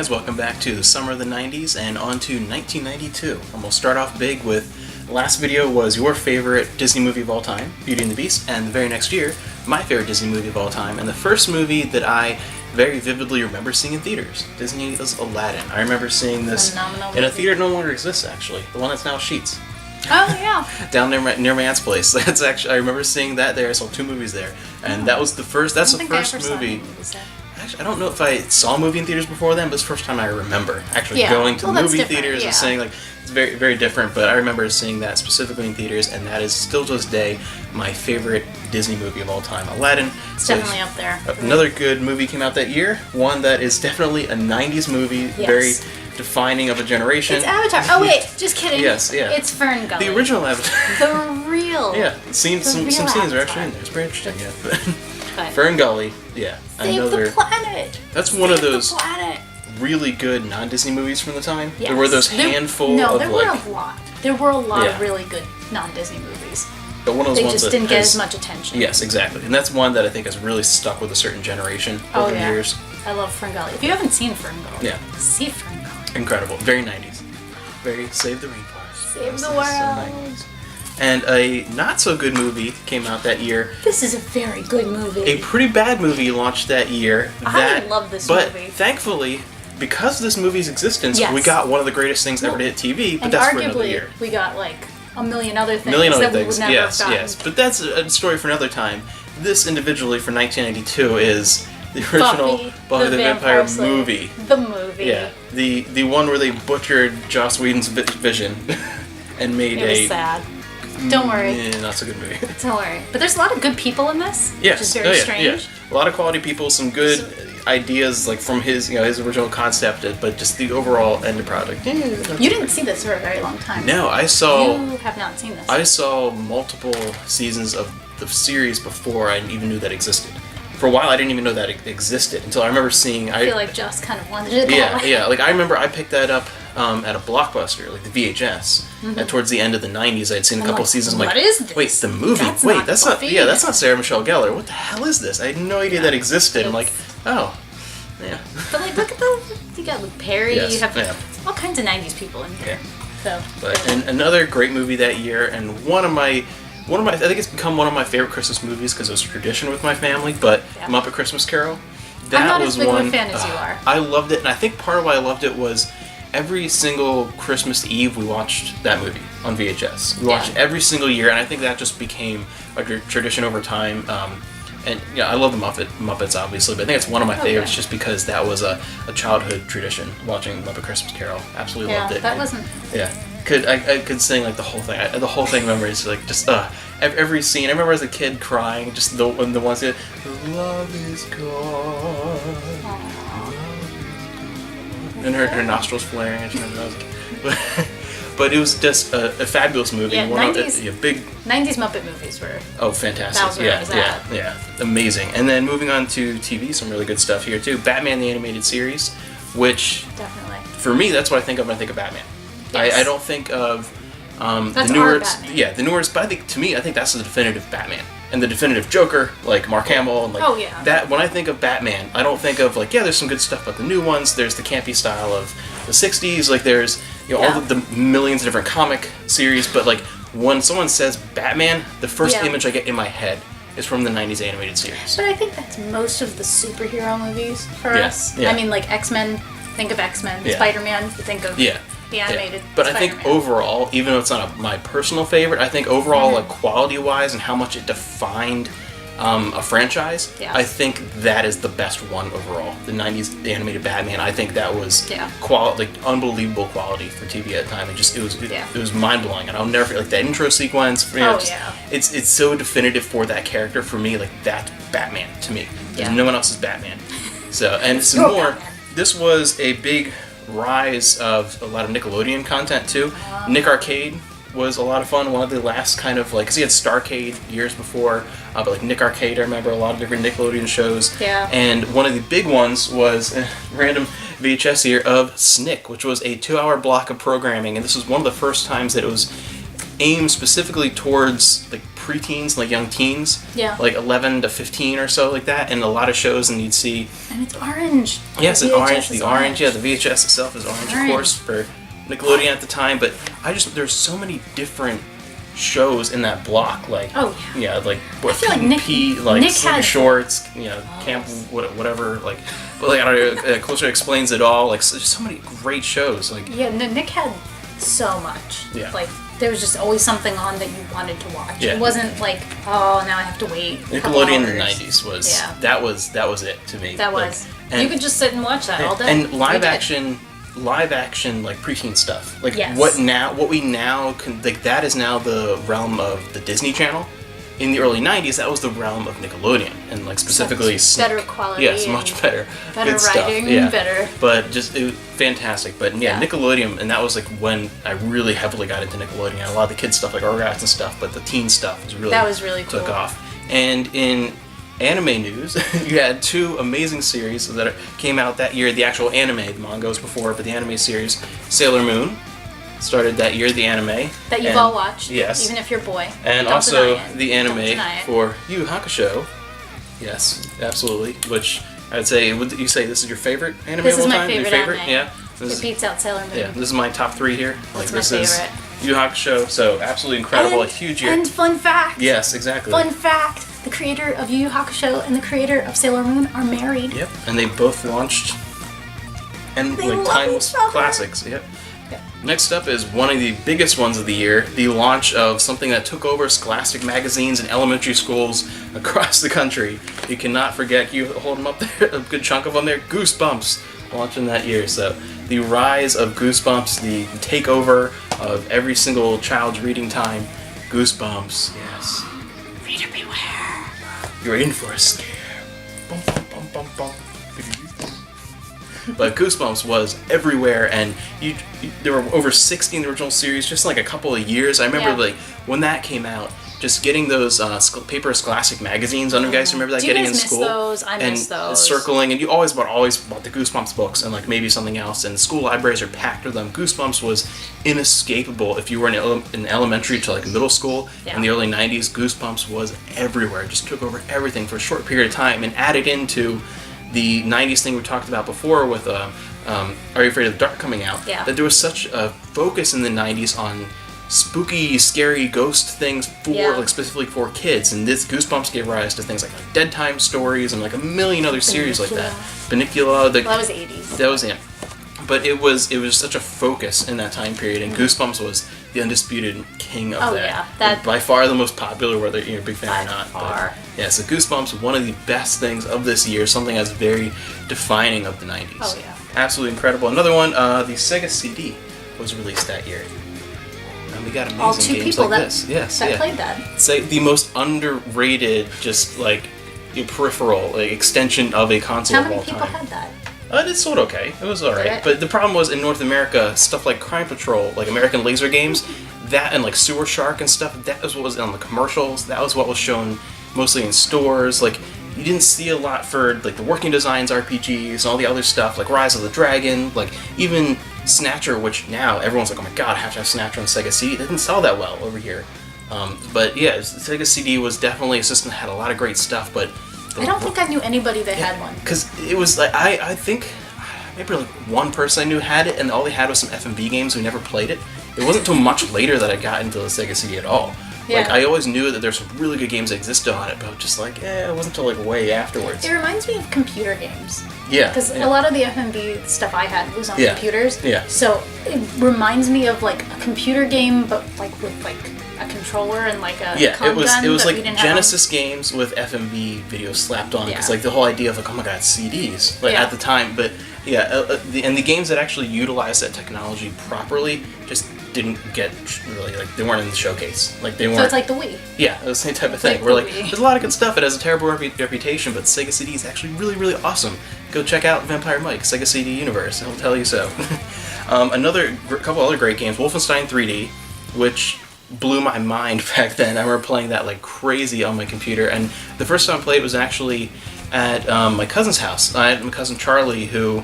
guys, welcome back to the summer of the 90s and on to 1992. And we'll start off big with, the last video was your favorite Disney movie of all time, Beauty and the Beast, and the very next year, my favorite Disney movie of all time, and the first movie that I very vividly remember seeing in theaters. Disney's Aladdin. I remember seeing this in a theater that no longer exists, actually. The one that's now Sheets. Oh, yeah. Down near my aunt's place. That's actually, I remember seeing that there. I saw two movies there. And that was the first, that's the first movie. Actually, I don't know if I saw a movie in theaters before then, but it's the first time I remember actually going to movie theaters and saying, like, it's very, very different, but I remember seeing that specifically in theaters, and that is still to this day my favorite Disney movie of all time, Aladdin. It's definitely up there. Another good movie came out that year, one that is definitely a 90s movie, very defining of a generation. It's Avatar. Oh, wait, just kidding. Yes, yeah. It's Fern Gully. The original Avatar. The real. Yeah, some scenes are actually in there. It's very interesting, yeah. But Fern Gully, yeah. Save the planet. That's one of those really good non-Disney movies from the time. Yes. There were those handful of there were a lot. There were a lot of really good non-Disney movies. But one of those they ones just didn't get as much attention. Yes, exactly. And that's one that I think has really stuck with a certain generation over the years. I love Fern Gully. If you haven't seen Fern Gully, see Fern Gully. Incredible. Very 90s. Very save the rainforest. Save the world. And a not-so-good movie came out that year. This is a very good movie. A pretty bad movie launched that year. I love this movie. But thankfully, because of this movie's existence, we got one of the greatest things ever to hit TV, but that's for another year. We got, like, a million other things we would never have gotten. Yes. But that's a story for another time. This individually for 1992 is the original Buffy the Vampire movie. The movie. Yeah. The one where they butchered Joss Whedon's vision and made It was sad. Don't worry. Not so good movie. Don't worry. But there's a lot of good people in this, which is very strange. Yeah. A lot of quality people, some good ideas like from his original concept, but just the overall end product. You didn't see this for a very long time. No, I saw. You have not seen this. I saw multiple seasons of the series before I even knew that existed. For a while, I didn't even know that it existed until I remember seeing. I feel like Joss kind of wanted it that way. Yeah. Like I remember, I picked that up at a Blockbuster, like the VHS. And towards the end of the '90s, I'd seen a couple seasons. I'm like, what is this? Wait, the movie? That's not. Yeah, that's not Sarah Michelle Gellar. What the hell is this? I had no idea that existed. I'm like, oh, yeah. But like, look at you got Luke Perry. You have all kinds of '90s people in here. So. But and another great movie that year, and one of my. I think it's become one of my favorite Christmas movies because it was a tradition with my family, but Muppet Christmas Carol. That I'm not as big of a fan as you are. I loved it, and I think part of why I loved it was every single Christmas Eve we watched that movie on VHS. We watched it every single year, and I think that just became a tradition over time. And I love the Muppets, obviously, but I think it's one of my favorites just because that was a childhood tradition, watching Muppet Christmas Carol. Absolutely loved it. That wasn't... Yeah. I could sing like the whole thing. The whole thing memories like just every scene. I remember as a kid crying just the ones that love is gone, and her nostrils flaring and she but it was just a fabulous movie. Yeah, one 90s, big 90s Muppet movies were fantastic. Yeah, amazing. And then moving on to TV, some really good stuff here too. Batman the Animated Series, which definitely for me that's what I think of when I think of Batman. Yes. I don't think of that's the newer. Batman. Yeah, the newer. But I think to me, I think that's the definitive Batman and the definitive Joker, like Mark Hamill and like that. When I think of Batman, I don't think of like there's some good stuff about the new ones. There's the campy style of the '60s. Like there's all the millions of different comic series. But like when someone says Batman, the first image I get in my head is from the '90s animated series. But I think that's most of the superhero movies for us. Yeah. I mean, like X-Men. Think of X-Men. Spider-Man. Think of the animated. But I think overall, even though it's not my personal favorite, I think overall, like quality-wise and how much it defined a franchise, I think that is the best one overall. The '90s animated Batman, I think that was unbelievable quality for TV at the time. It was mind-blowing, and I'll never forget like that intro sequence. It's so definitive for that character. For me, like that's Batman to me. There's no one else's Batman. So and some more. Batman. This was a big rise of a lot of Nickelodeon content too. Nick Arcade was a lot of fun. One of the last kind of like, because he had Starcade years before, but like Nick Arcade, I remember a lot of different Nickelodeon shows. Yeah. And one of the big ones was random VHS here of Snick, which was a 2-hour block of programming, and this was one of the first times that it was aimed specifically towards like preteens, like young teens. Yeah. Like 11 to 15 or so, like that. And a lot of shows, and you'd see. And it's orange. Yes, it's orange. The orange. Yeah, the VHS itself is orange, of course, for Nickelodeon at the time. But there's so many different shows in that block, like like what PNP, like Nick Shorts, Camp whatever, like, but like I don't know, Closer Explains It All, like so many great shows, like Nick had so much, like there was just always something on that you wanted to watch. It wasn't like, oh, now I have to wait. Nickelodeon in the 90s was that was it to me. That was you could just sit and watch that all day. And live action like preteen stuff, like what we now can, like that is now the realm of the Disney Channel. In the early 90s, that was the realm of Nickelodeon, and like specifically better quality, much better good writing, stuff. better, but just it was fantastic. But Nickelodeon, and that was like when I really heavily got into Nickelodeon. A lot of the kids stuff like Rugrats and stuff, but the teen stuff was really cool. Took off. And in anime news, you had 2 amazing series that came out that year. The actual anime, the manga was before, but the anime series, Sailor Moon, started that year. The anime that you've all watched, yes, even if you're a boy, and also the anime for Yu Yu Hakusho. Yes, absolutely. Which I'd say, would you say this is your favorite anime this of all time? This is my favorite anime. Yeah, it beats out Sailor Moon. Yeah, this is my top 3 here. That's my favorite. Yu Yu Hakusho, so absolutely incredible, a huge year. And fun fact. Yes, exactly. Fun fact: the creator of Yu Yu Hakusho and the creator of Sailor Moon are married. Yep, and they both launched and like timeless classics. Yep. Next up is one of the biggest ones of the year, the launch of something that took over scholastic magazines in elementary schools across the country. You cannot forget, you hold them up there, a good chunk of them there, Goosebumps, launching that year. So the rise of Goosebumps, the takeover of every single child's reading time, Goosebumps, yes. Reader beware. You're in for a scare. Bum, bum, bum, bum, bum. But Goosebumps was everywhere, and there were over 60 in the original series, just like a couple of years. I remember like when that came out, just getting those paper scholastic magazines. I don't know if you guys remember that, getting in school. Those? I miss those. Circling, and you always bought the Goosebumps books and like maybe something else, and the school libraries are packed with them. Goosebumps was inescapable if you were in elementary to like middle school in the early 90s. Goosebumps was everywhere. It just took over everything for a short period of time and added into the 90s thing we talked about before with Are You Afraid of the Dark coming out, that there was such a focus in the 90s on spooky, scary ghost things for like specifically for kids, and this Goosebumps gave rise to things like Dead Time Stories and like a million other series like that. Bunnicula. That was 80s. That was but it was such a focus in that time period, and Goosebumps was the undisputed king of that. By far the most popular, whether you're a big fan or not. But, so Goosebumps, one of the best things of this year, something that's very defining of the 90s. Oh yeah. Absolutely incredible. Another one, the Sega CD was released that year. And we got amazing games like this. Yes, that played that. It's like the most underrated, just like peripheral extension of a console of all time. How many people had that? It sold okay. It was alright. But the problem was in North America, stuff like Crime Patrol, like American Laser games, that and like Sewer Shark and stuff, that was what was on the commercials. That was what was shown mostly in stores. Like, you didn't see a lot for like the Working Designs RPGs and all the other stuff, like Rise of the Dragon, like even Snatcher, which now everyone's like, oh my god, I have to have Snatcher on Sega CD. It didn't sell that well over here. But yeah, Sega CD was definitely a system that had a lot of great stuff, but I don't think I knew anybody that had one. Because it was like, I think maybe like one person I knew had it, and all they had was some FMV games. We never played it. It wasn't until much later that I got into the Sega CD at all. Yeah. Like, I always knew that there's some really good games that existed on it, but just like, it wasn't until like way afterwards. It reminds me of computer games. Yeah. Because a lot of the FMV stuff I had was on computers. Yeah. So it reminds me of like a computer game, but like with like a controller and like a gun. It was like Genesis games with FMV videos slapped on, because like the whole idea of like, oh my god, CDs at the time. But the games that actually utilized that technology properly just didn't get really, like, they weren't in the showcase. Like, they weren't. So it's like the Wii. Yeah, it was the same type of thing. We're like, there's a lot of good stuff. It has a terrible reputation, but Sega CD is actually really, really awesome. Go check out Vampire Mike, Sega CD Universe. He'll tell you so. Couple other great games. Wolfenstein 3D, which blew my mind back then. I remember playing that like crazy on my computer, and the first time I played was actually at my cousin's house. I had my cousin Charlie, who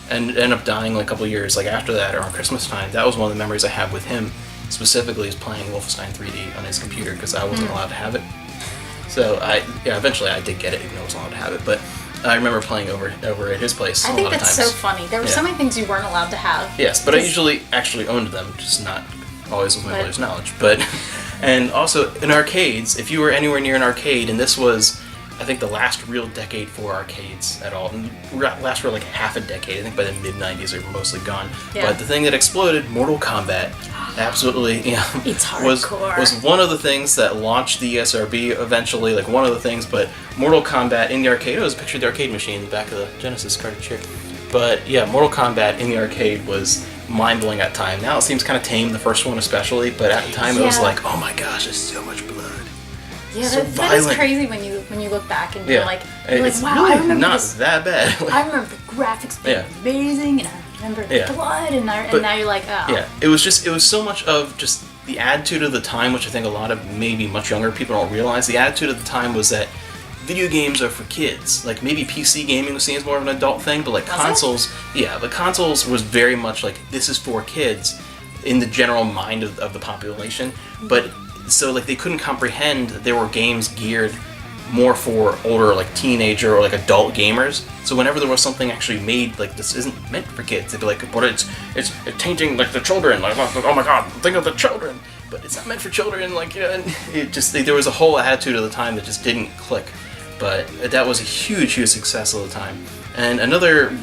ended up dying like a couple of years like after that, around Christmas time. That was one of the memories I have with him. specifically is playing Wolfenstein 3D on his computer because I wasn't allowed to have it. So eventually I did get it, even though I wasn't allowed to have it. But I remember playing over at his place. I think that's so funny. There were so many things you weren't allowed to have. Yes, but I usually actually owned them, just not always with my brother's knowledge. But and also in arcades, if you were anywhere near an arcade, and this was, I think, the last real decade for arcades at all. And last for like half a decade. I think by the mid-90s they were mostly gone. Yeah. But the thing that exploded, Mortal Kombat, absolutely, it's hardcore. Was one of the things that launched the ESRB eventually, like one of the things. But Mortal Kombat in the arcade, it was a picture of the arcade machine in the back of the Genesis cartridge here. But yeah, Mortal Kombat in the arcade was mind-blowing at the time. Now it seems kind of tame, the first one especially, but at the time it was like, oh my gosh, there's so much blood. Yeah, that is crazy when you look back and you're like, wow, really I remember not this, that bad. I remember the graphics being amazing, and I remember the blood, and now you're like, oh. Yeah, it was so much of just the attitude of the time, which I think a lot of maybe much younger people don't realize. The attitude of the time was that video games are for kids. Like maybe PC gaming was seen as more of an adult thing, but like consoles, the consoles was very much like this is for kids in the general mind of the population. But so like they couldn't comprehend that there were games geared more for older like teenager or like adult gamers. So whenever there was something actually made like this isn't meant for kids, they'd be like, but it's tainting like the children. Like, oh my god, think of the children. But it's not meant for children. Like, and it just there was a whole attitude of the time that just didn't click. But that was a huge success of the time. And another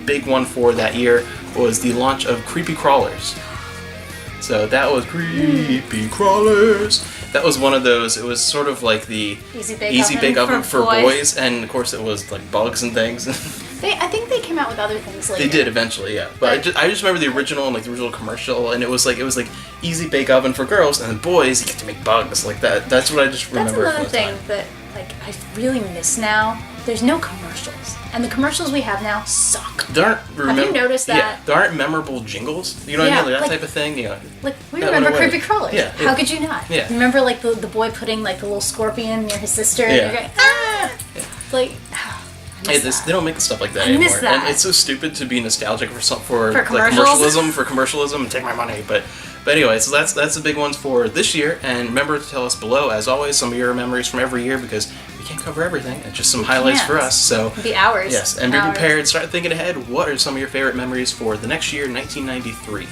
big one for that year was the launch of Creepy Crawlers. So that was Creepy Crawlers. That was one of those. It was sort of like the Easy Bake Oven for boys, and of course it was like bugs and things. I think they came out with other things later. They did eventually, yeah. But I just remember the original and like the original commercial, and it was like Easy Bake Oven for girls, and then boys you get to make bugs like that. That's what I just remember. That's another thing that like I really miss now. There's no commercials, and the commercials we have now suck. Have you noticed that? Yeah, there aren't memorable jingles. You know what I mean? Like that type of thing. Yeah. Like we remember Creepy Crawlers. Yeah. How could you not? Yeah. Remember like the boy putting like the little scorpion near his sister, and you're going ah. Yeah. Like. They don't make stuff like that anymore. Miss that. And it's so stupid to be nostalgic for commercialism and take my money. But anyway, so that's the big ones for this year. And remember to tell us below, as always, some of your memories from every year, because we can't cover everything. It's just some highlights for us. So the hours. Yes, and be prepared. Start thinking ahead. What are some of your favorite memories for the next year, 1993?